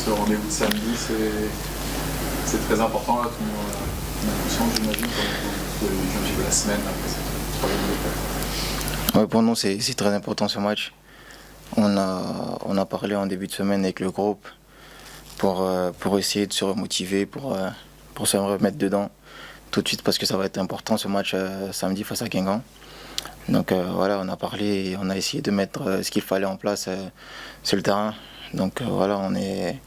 ce rendez-vous de samedi, c'est très important là, ton impulsion, j'imagine, pour la semaine après cette troisième défaite. Ouais, pour nous, c'est très important ce match. On a parlé en début de semaine avec le groupe pour essayer de se remotiver, pour se remettre dedans tout de suite parce que ça va être important ce match samedi face à Guingamp. Donc voilà, on a parlé et on a essayé de mettre ce qu'il fallait en place sur le terrain. Donc voilà, on est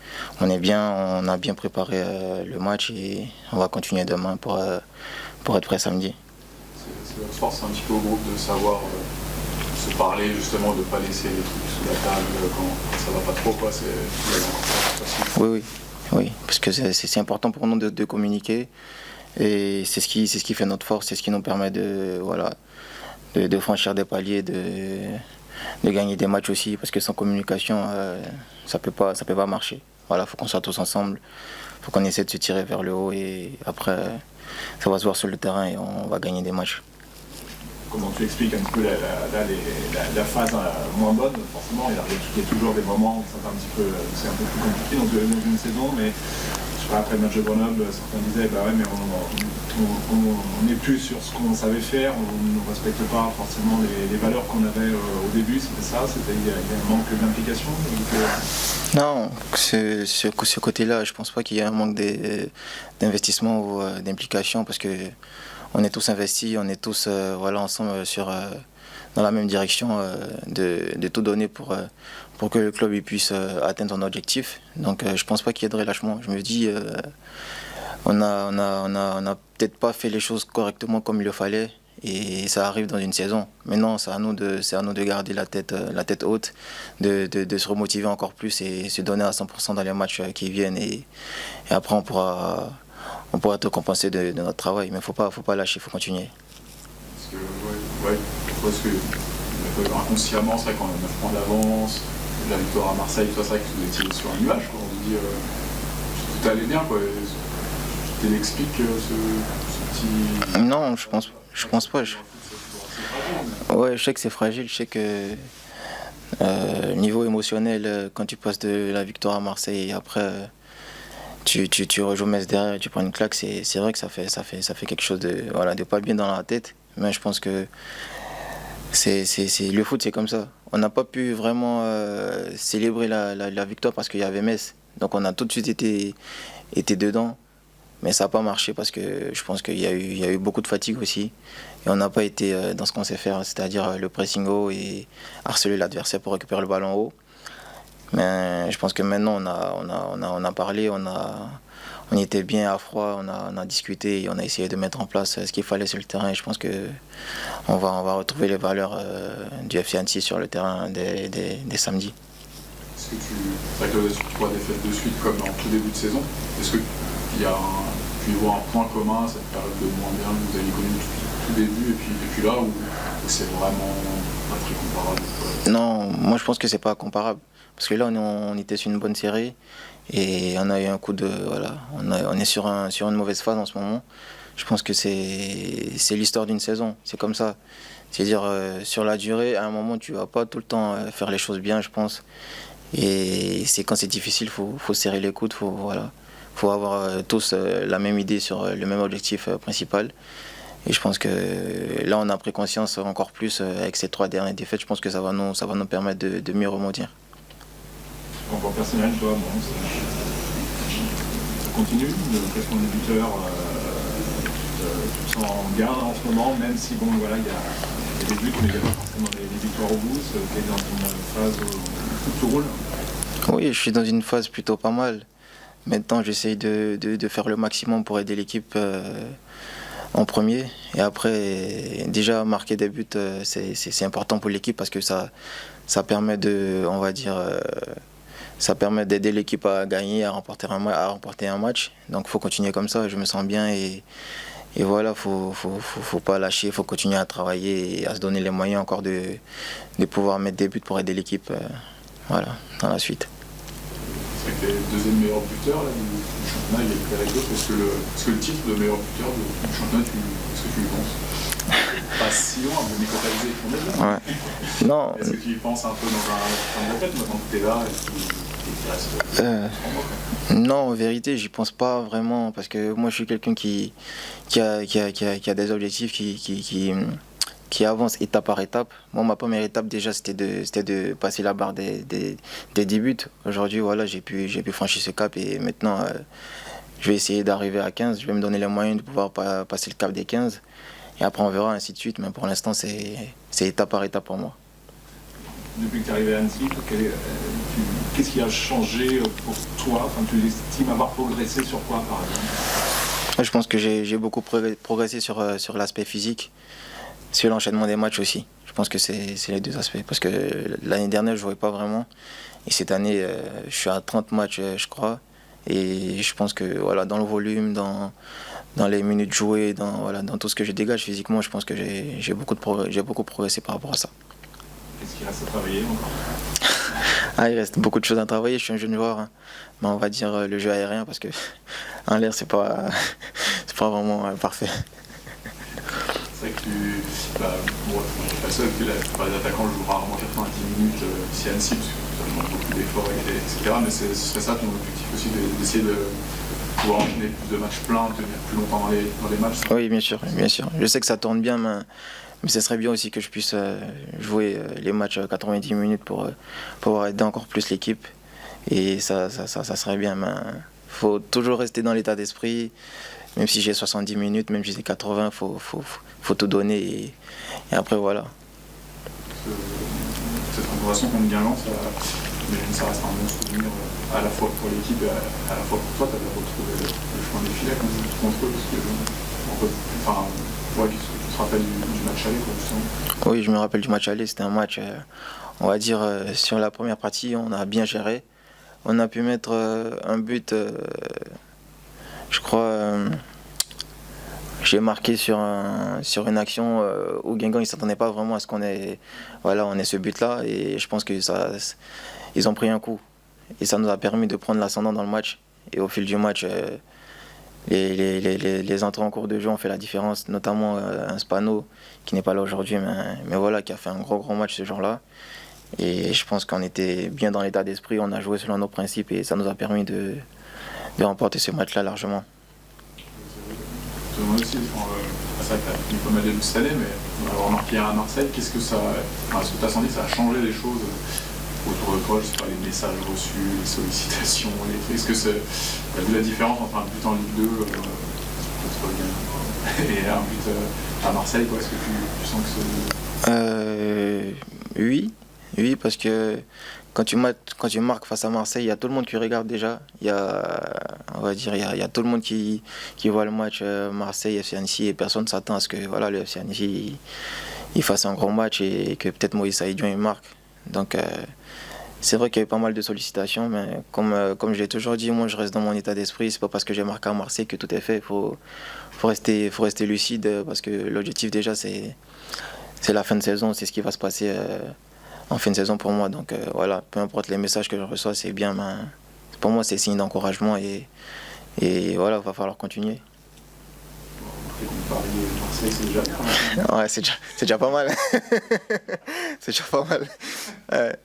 bien, on a bien préparé le match et on va continuer demain pour être prêt samedi. C'est votre force un petit peu au groupe de savoir se parler justement, de ne pas laisser les trucs sous la table quand ça va pas trop, quoi. Oui, parce que c'est important pour nous de communiquer et c'est ce qui fait notre force, c'est ce qui nous permet de franchir des paliers, de gagner des matchs aussi, parce que sans communication, ça peut pas marcher. Voilà, faut qu'on soit tous ensemble, faut qu'on essaie de se tirer vers le haut et après, ça va se voir sur le terrain et on va gagner des matchs. Comment tu expliques un peu la phase moins bonne? Forcément, il y a toujours des moments où c'est un peu plus compliqué dans une saison, mais je sais pas, après le match de Grenoble, certains disaient bah ouais, mais on n'est plus sur ce qu'on savait faire, on ne respecte pas forcément les valeurs qu'on avait au début, c'était ça, il y a un manque d'implication. Non, ce côté-là, je pense pas qu'il y ait un manque d'investissement ou d'implication parce que on est tous investis, on est tous ensemble dans la même direction de tout donner pour que le club puisse atteindre son objectif. Donc je pense pas qu'il y ait de relâchement. Je me dis, on a peut-être pas fait les choses correctement comme il le fallait et ça arrive dans une saison. Maintenant, c'est à nous de garder la tête haute, de se remotiver encore plus et se donner à 100% dans les matchs qui viennent et après on pourra te compenser de notre travail, mais faut pas lâcher, il faut continuer. Parce que inconsciemment, c'est vrai qu'on a 9 points d'avance, la victoire à Marseille, c'est vrai que vous étiez sur un nuage, quoi. On vous dit tout allait bien, quoi. Tu l'expliques ce petit... Non, je pense pas. Ouais, je sais que c'est fragile, je sais que niveau émotionnel, quand tu passes de la victoire à Marseille et après tu rejoues Metz derrière et tu prends une claque, c'est vrai que ça fait quelque chose de pas bien dans la tête. Mais je pense que le foot, c'est comme ça. On n'a pas pu vraiment célébrer la victoire parce qu'il y avait Metz. Donc on a tout de suite été dedans. Mais ça n'a pas marché parce que je pense qu'il y a eu beaucoup de fatigue aussi. Et on n'a pas été dans ce qu'on sait faire, c'est-à-dire le pressing haut et harceler l'adversaire pour récupérer le ballon haut. Mais je pense que maintenant on a parlé, on était bien à froid, on a discuté et on a essayé de mettre en place ce qu'il fallait sur le terrain. Et je pense qu'on va retrouver les valeurs du FC Annecy sur le terrain dès samedis. Est-ce que c'est vrai que sur 3 défaites de suite comme en tout début de saison, est-ce qu'il y a tu y vois un point commun, cette période de moins bien que vous avez connu tout début et puis depuis là où c'est vraiment pas très comparable? Non, moi je pense que c'est pas comparable. Parce que là on était sur une bonne série et on a eu un coup de... Voilà, on est sur une mauvaise phase en ce moment. Je pense que c'est l'histoire d'une saison, c'est comme ça. C'est-à-dire sur la durée, à un moment tu vas pas tout le temps faire les choses bien, je pense. Et c'est quand c'est difficile, faut serrer les coudes, faut avoir tous la même idée sur le même objectif principal. Et je pense que là on a pris conscience encore plus avec ces 3 dernières défaites. Je pense que ça va nous permettre de mieux rebondir. Encore personnel, toi, ça continue, le classement des buteurs, tu te sens bien en ce moment, même si bon voilà, il y a des buts, mais il n'y a pas forcément des victoires au bout, tu es dans une phase où tout roule. Oui, je suis dans une phase plutôt pas mal. Maintenant, j'essaye de faire le maximum pour aider l'équipe en premier. Et après, déjà marquer des buts, c'est important pour l'équipe parce que ça permet ça permet d'aider l'équipe à gagner, à remporter un match. Donc il faut continuer comme ça, je me sens bien et voilà, faut pas lâcher, il faut continuer à travailler et à se donner les moyens encore de pouvoir mettre des buts pour aider l'équipe dans la suite. C'est vrai que tu es le deuxième meilleur buteur là, du championnat, il y a avec d'autres. Est-ce que le titre de meilleur buteur du championnat, est-ce que tu y penses? Pas si loin, mais Nico Talzé, on est là. Ouais. Non. Est-ce que tu y penses un peu dans un de la tête maintenant que tu es là qui reste en mots. Non, en vérité, j'y pense pas vraiment parce que moi, je suis quelqu'un qui a des objectifs qui avance étape par étape. Moi, ma première étape, déjà, c'était de passer la barre des 10 buts. Aujourd'hui, voilà, j'ai pu franchir ce cap et maintenant, je vais essayer d'arriver à 15. Je vais me donner les moyens de pouvoir passer le cap des 15. Et après, on verra, ainsi de suite. Mais pour l'instant, c'est étape par étape pour moi. Depuis que tu es arrivé à Annecy, qu'est-ce qui a changé pour toi? Enfin, tu estimes avoir progressé sur quoi, par exemple? Je pense que j'ai beaucoup progressé sur l'aspect physique, sur l'enchaînement des matchs aussi. Je pense que c'est les deux aspects. Parce que l'année dernière, je ne jouais pas vraiment. Et cette année, je suis à 30 matchs, je crois. Et je pense que voilà, dans le volume, dans les minutes jouées, dans tout ce que je dégage physiquement, je pense que j'ai beaucoup progressé par rapport à ça. Qu'est-ce qu'il reste à travailler encore? Il reste beaucoup de choses à travailler. Je suis un jeune joueur, hein. Mais on va dire le jeu aérien parce que en l'air, c'est pas vraiment parfait. C'est vrai que moi, je suis pas seul, que les attaquants jouent rarement 90 minutes ici à Annecy, parce que ça demande beaucoup d'efforts, etc. Mais ce serait ça ton objectif aussi, d'essayer de pouvoir enchaîner plus de matchs pleins, tenir plus longtemps dans les matchs? Oui, bien sûr, bien sûr. Je sais que ça tourne bien, mais ce serait bien aussi que je puisse jouer les matchs 90 minutes pour pouvoir aider encore plus l'équipe. Et ça serait bien. Il faut toujours rester dans l'état d'esprit. Même si j'ai 70 minutes, même si j'ai 80, faut tout donner. Et après, voilà. Cette collaboration contre Guingamp, ça reste un bon souvenir à la fois pour l'équipe et à la fois pour toi. Tu avais retrouvé le chemin des filets contre eux, parce que tu te rappelles du match aller, quoi, justement. Oui, je me rappelle du match aller. C'était un match, on va dire, sur la première partie, on a bien géré. On a pu mettre un but, je crois, j'ai marqué sur une action où Guingamp ne s'attendait pas vraiment à ce qu'on ait ce but-là. Et je pense que ils ont pris un coup. Et ça nous a permis de prendre l'ascendant dans le match. Et au fil du match, les entrées en cours de jeu ont fait la différence, notamment un Spano qui n'est pas là aujourd'hui, mais voilà, qui a fait un gros match ce jour-là. Et je pense qu'on était bien dans l'état d'esprit, on a joué selon nos principes et ça nous a permis de remporter ce match-là largement. Je te demande aussi, c'est vrai que tu as fini pas mal de buts cette année, mais avoir marqué à Marseille, est-ce que tu as senti que ça a changé les choses autour de toi? Je sais pas, les messages reçus, les sollicitations, est-ce que tu as vu la différence entre un but en Ligue 2 et un but à Marseille, quoi? Est-ce que tu sens que Oui, parce que quand tu marques face à Marseille, il y a tout le monde qui regarde déjà. Il y a tout le monde qui voit le match Marseille-FC Annecy et personne ne s'attend à ce que le FC Annecy il fasse un gros match et que peut-être Moïse Saïdion il marque. Donc c'est vrai qu'il y a eu pas mal de sollicitations, mais comme je l'ai toujours dit, moi je reste dans mon état d'esprit. C'est pas parce que j'ai marqué à Marseille que tout est fait. Faut rester lucide parce que l'objectif déjà c'est la fin de saison, c'est ce qui va se passer en fin de saison pour moi. Donc voilà, peu importe les messages que je reçois, c'est bien. Pour moi, c'est signe d'encouragement et voilà, il va falloir continuer. Paris et Marseille, c'est déjà bien. Ouais, c'est déjà pas mal. C'est déjà pas mal. Ouais.